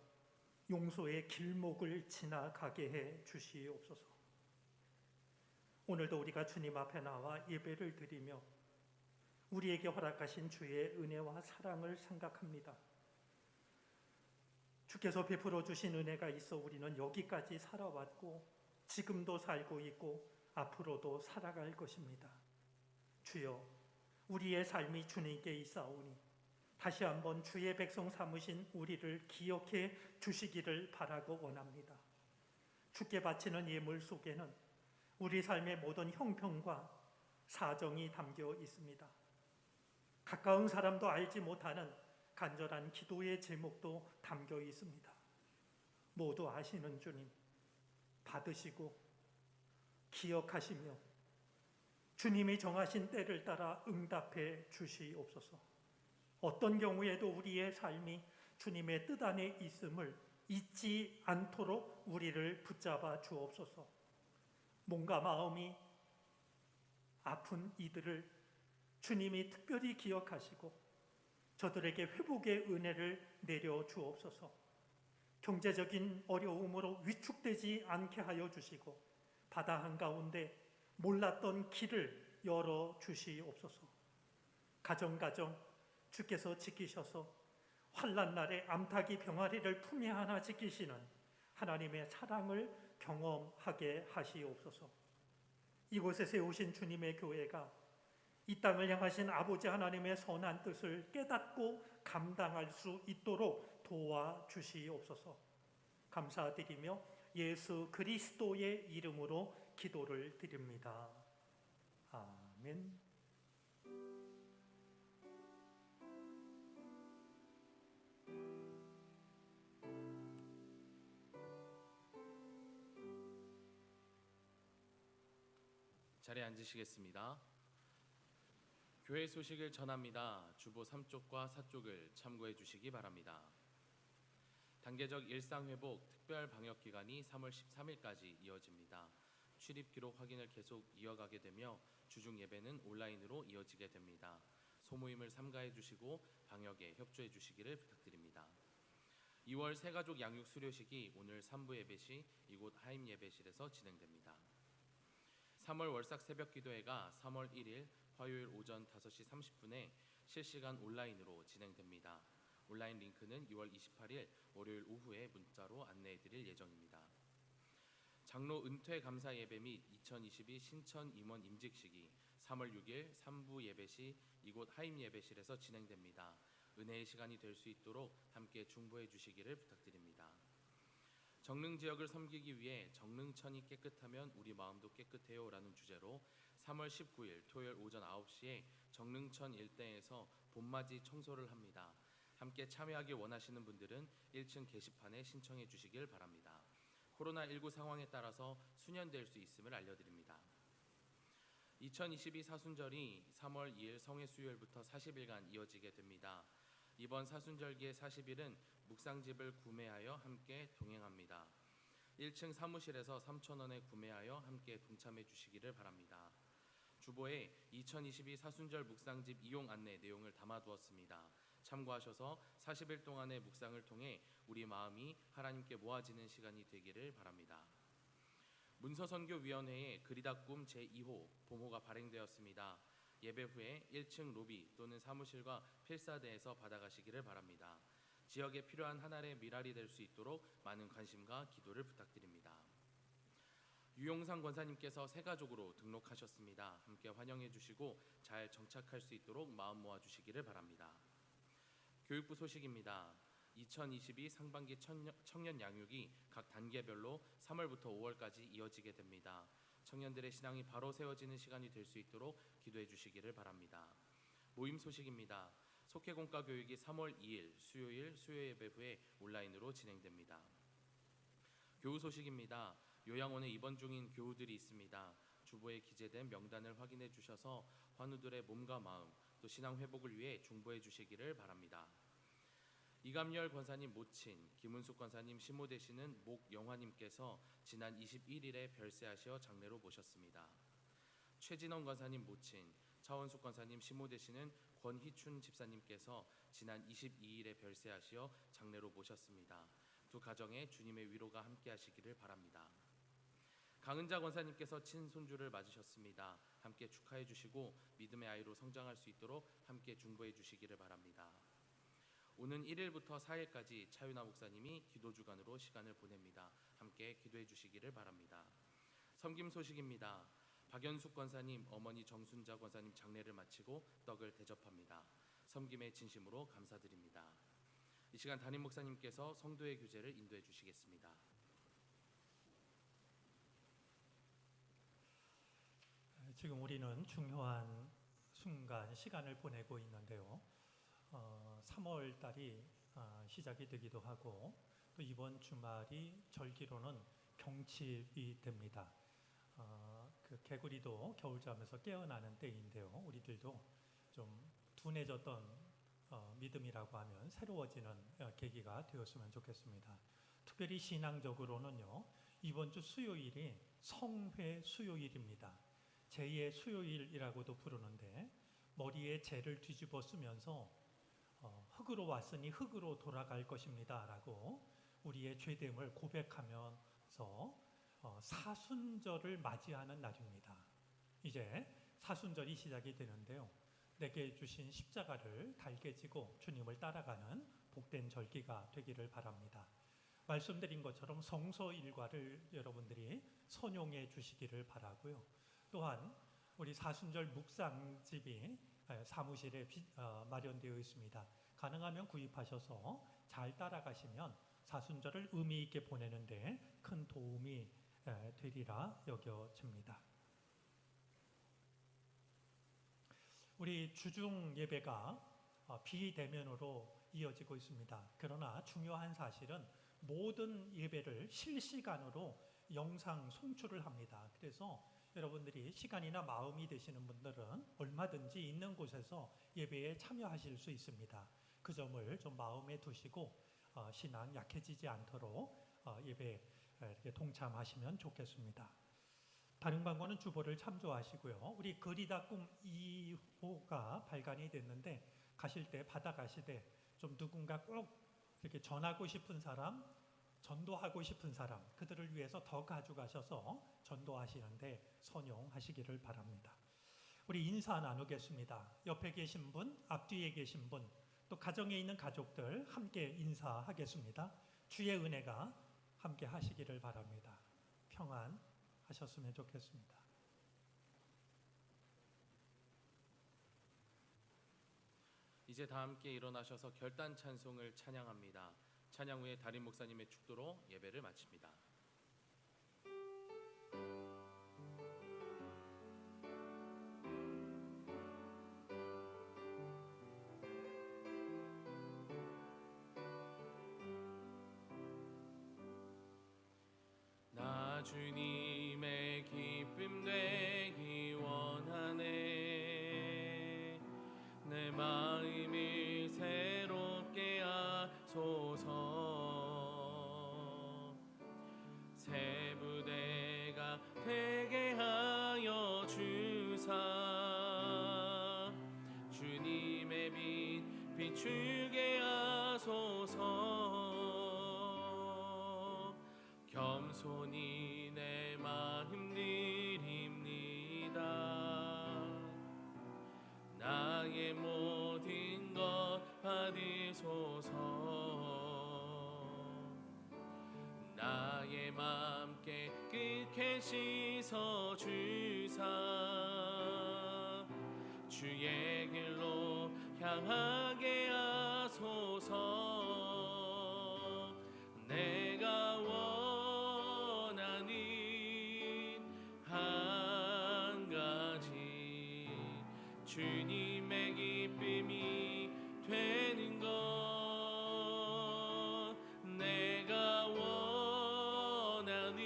용서의 길목을 지나가게 해 주시옵소서. 오늘도 우리가 주님 앞에 나와 예배를 드리며 우리에게 허락하신 주의 은혜와 사랑을 생각합니다. 주께서 베풀어 주신 은혜가 있어 우리는 여기까지 살아왔고 지금도 살고 있고 앞으로도 살아갈 것입니다. 주여, 우리의 삶이 주님께 있사오니 다시 한번 주의 백성 삼으신 우리를 기억해 주시기를 바라고 원합니다. 주께 바치는 예물 속에는 우리 삶의 모든 형편과 사정이 담겨 있습니다. 가까운 사람도 알지 못하는 간절한 기도의 제목도 담겨 있습니다. 모두 아시는 주님, 받으시고 기억하시며 주님이 정하신 때를 따라 응답해 주시옵소서. 어떤 경우에도 우리의 삶이 주님의 뜻 안에 있음을 잊지 않도록 우리를 붙잡아 주옵소서. 몸과 마음이 아픈 이들을 주님이 특별히 기억하시고 저들에게 회복의 은혜를 내려 주옵소서. 경제적인 어려움으로 위축되지 않게 하여 주시고 바다 한가운데 몰랐던 길을 열어 주시옵소서. 가정 주께서 지키셔서 환난 날에 암탉이 병아리를 품에 안아 지키시는 하나님의 사랑을 경험하게 하시옵소서. 이곳에 세우신 주님의 교회가 이 땅을 향하신 아버지 하나님의 선한 뜻을 깨닫고 감당할 수 있도록 도와주시옵소서. 감사드리며 예수 그리스도의 이름으로 기도를 드립니다. 아멘. 자리에 앉으시겠습니다. 교회 소식을 전합니다. 주보 3쪽과 4쪽을 참고해 주시기 바랍니다. 단계적 일상회복 특별방역기간이 3월 13일까지 이어집니다. 출입 기록 확인을 계속 이어가게 되며 주중 예배는 온라인으로 이어지게 됩니다. 소모임을 삼가해 주시고 방역에 협조해 주시기를 부탁드립니다. 2월 새가족 양육 수료식이 오늘 3부 예배 시 이곳 하임 예배실에서 진행됩니다. 3월 월삭 새벽 기도회가 3월 1일 화요일 오전 5시 30분에 실시간 온라인으로 진행됩니다. 온라인 링크는 6월 28일 월요일 오후에 문자로 안내해드릴 예정입니다. 장로 은퇴 감사 예배 및 2022 신천 임원 임직식이 3월 6일 3부 예배 시 이곳 하임 예배실에서 진행됩니다. 은혜의 시간이 될 수 있도록 함께 중보해 주시기를 부탁드립니다. 정릉 지역을 섬기기 위해 정릉천이 깨끗하면 우리 마음도 깨끗해요 라는 주제로 3월 19일 토요일 오전 9시에 정릉천 일대에서 봄맞이 청소를 합니다. 함께 참여하기 원하시는 분들은 1층 게시판에 신청해 주시길 바랍니다. 코로나19 상황에 따라서 수년될 수 있음을 알려드립니다. 2022 사순절이 3월 2일 성회 수요일부터 40일간 이어지게 됩니다. 이번 사순절기의 40일은 묵상집을 구매하여 함께 동행합니다. 1층 사무실에서 3,000원에 구매하여 함께 동참해 주시기를 바랍니다. 주보에 2022 사순절 묵상집 이용 안내 내용을 담아두었습니다. 참고하셔서 40일 동안의 묵상을 통해 우리 마음이 하나님께 모아지는 시간이 되기를 바랍니다. 문서선교위원회의 그리다 꿈 제2호 봄호가 발행되었습니다. 예배 후에 1층 로비 또는 사무실과 필사대에서 받아가시기를 바랍니다. 지역에 필요한 한 알의 미랄이 될 수 있도록 많은 관심과 기도를 부탁드립니다. 유용상 권사님께서 새 가족으로 등록하셨습니다. 함께 환영해 주시고 잘 정착할 수 있도록 마음 모아 주시기를 바랍니다. 교육부 소식입니다. 2022 상반기 청년 양육이 각 단계별로 3월부터 5월까지 이어지게 됩니다. 청년들의 신앙이 바로 세워지는 시간이 될 수 있도록 기도해 주시기를 바랍니다. 모임 소식입니다. 속회공과 교육이 3월 2일 수요일 수요 예배 후에 온라인으로 진행됩니다. 교우 소식입니다. 요양원에 입원 중인 교우들이 있습니다. 주보에 기재된 명단을 확인해 주셔서 환우들의 몸과 마음 또 신앙 회복을 위해 중보해 주시기를 바랍니다. 이감열 권사님 모친, 김은숙 권사님 시모 되시는 목영화님께서 지난 21일에 별세하시어 장례로 모셨습니다. 최진원 권사님 모친, 차원숙 권사님 시모 되시는 권희춘 집사님께서 지난 22일에 별세하시어 장례로 모셨습니다. 두 가정에 주님의 위로가 함께하시기를 바랍니다. 강은자 권사님께서 친손주를 맞으셨습니다. 함께 축하해 주시고 믿음의 아이로 성장할 수 있도록 함께 중보해 주시기를 바랍니다. 오는 1일부터 4일까지 차윤아 목사님이 기도주간으로 시간을 보냅니다. 함께 기도해 주시기를 바랍니다. 섬김 소식입니다. 박연숙 권사님, 어머니 정순자 권사님 장례를 마치고 떡을 대접합니다. 섬김의 진심으로 감사드립니다. 이 시간 담임 목사님께서 성도의 교제를 인도해 주시겠습니다. 지금 우리는 중요한 순간 시간을 보내고 있는데요. 3월 달이 시작이 되기도 하고 또 이번 주말이 절기로는 경칩이 됩니다. 그 개구리도 겨울잠에서 깨어나는 때인데요. 우리들도 좀 둔해졌던 믿음이라고 하면 새로워지는 계기가 되었으면 좋겠습니다. 특별히 신앙적으로는요. 이번 주 수요일이 성회 수요일입니다. 제2의 수요일이라고도 부르는데 머리에 재를 뒤집어 쓰면서 흙으로 왔으니 흙으로 돌아갈 것입니다 라고 우리의 죄됨을 고백하면서 사순절을 맞이하는 날입니다. 이제 사순절이 시작이 되는데요. 내게 주신 십자가를 달게 지고 주님을 따라가는 복된 절기가 되기를 바랍니다. 말씀드린 것처럼 성서 일과를 여러분들이 선용해 주시기를 바라고요. 또한 우리 사순절 묵상집이 사무실에 마련되어 있습니다. 가능하면 구입하셔서 잘 따라가시면 사순절을 의미 있게 보내는데 큰 도움이 되리라 여겨집니다. 우리 주중 예배가 비대면으로 이어지고 있습니다. 그러나 중요한 사실은 모든 예배를 실시간으로 영상 송출을 합니다. 그래서 여러분들이 시간이나 마음이 되시는 분들은 얼마든지 있는 곳에서 예배에 참여하실 수 있습니다. 그 점을 좀 마음에 두시고 신앙 약해지지 않도록 예배에 이렇게 동참하시면 좋겠습니다. 다른 광고는 주보를 참조하시고요. 우리 그리다 꿈 2호가 발간이 됐는데 가실 때 받아가시되 좀 누군가 꼭 이렇게 전하고 싶은 사람, 전도하고 싶은 사람 그들을 위해서 더 가져가셔서 전도하시는데 선용하시기를 바랍니다. 우리 인사 나누겠습니다. 옆에 계신 분, 앞뒤에 계신 분 또 가정에 있는 가족들 함께 인사하겠습니다. 주의 은혜가 함께 하시기를 바랍니다. 평안하셨으면 좋겠습니다. 이제 다 함께 일어나셔서 결단 찬송을 찬양합니다. 찬양 후에 담임 목사님의 축도로 예배를 마칩니다. 나 주님의 기쁨 되기 원하네. 내 마음을 새롭게 하소서. 새 부대가 되게 하여 주사. 주님의 빛 비추게 하소서. 겸손히 내 마음 드립니다. 나의 모든 것 받으소서. 나의 맘 깨끗게 씻어 주사. 주의 길로 향하게 하소서. 내가 원하는 한 가지 주님의 기쁨이 되는 것. 내가 원하는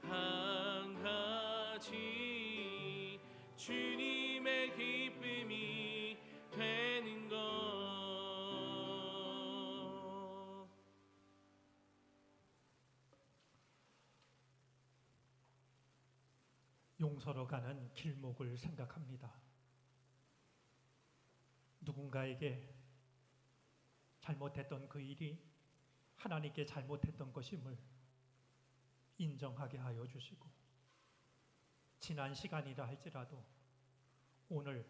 한 가지 주님의 기쁨이 되는 것. 용서로 가는 길목을 생각합니다. 누군가에게 잘못했던 그 일이 하나님께 잘못했던 것임을 인정하게 하여 주시고, 지난 시간이라 할지라도 오늘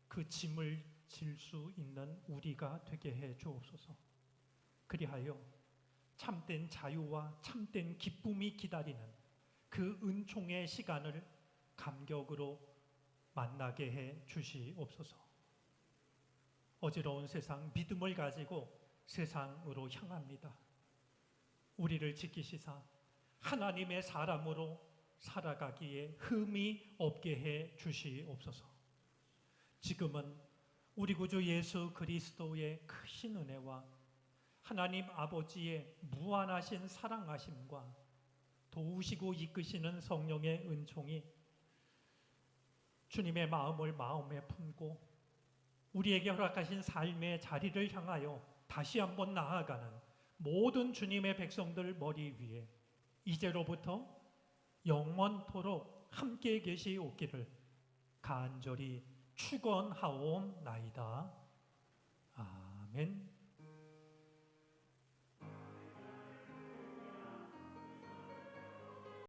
그 짐을 질 수 있는 우리가 되게 해 주옵소서. 그리하여 참된 자유와 참된 기쁨이 기다리는 그 은총의 시간을 감격으로 만나게 해 주시옵소서. 어지러운 세상, 믿음을 가지고 세상으로 향합니다. 우리를 지키시사 하나님의 사람으로 살아가기에 흠이 없게 해 주시옵소서. 지금은 우리 구주 예수 그리스도의 크신 은혜와 하나님 아버지의 무한하신 사랑하심과 도우시고 이끄시는 성령의 은총이 주님의 마음을 마음에 품고 우리에게 허락하신 삶의 자리를 향하여 다시 한번 나아가는 모든 주님의 백성들 머리 위에 이제로부터 영원토록 함께 계시옵기를 간절히 축원하옵나이다. 아멘.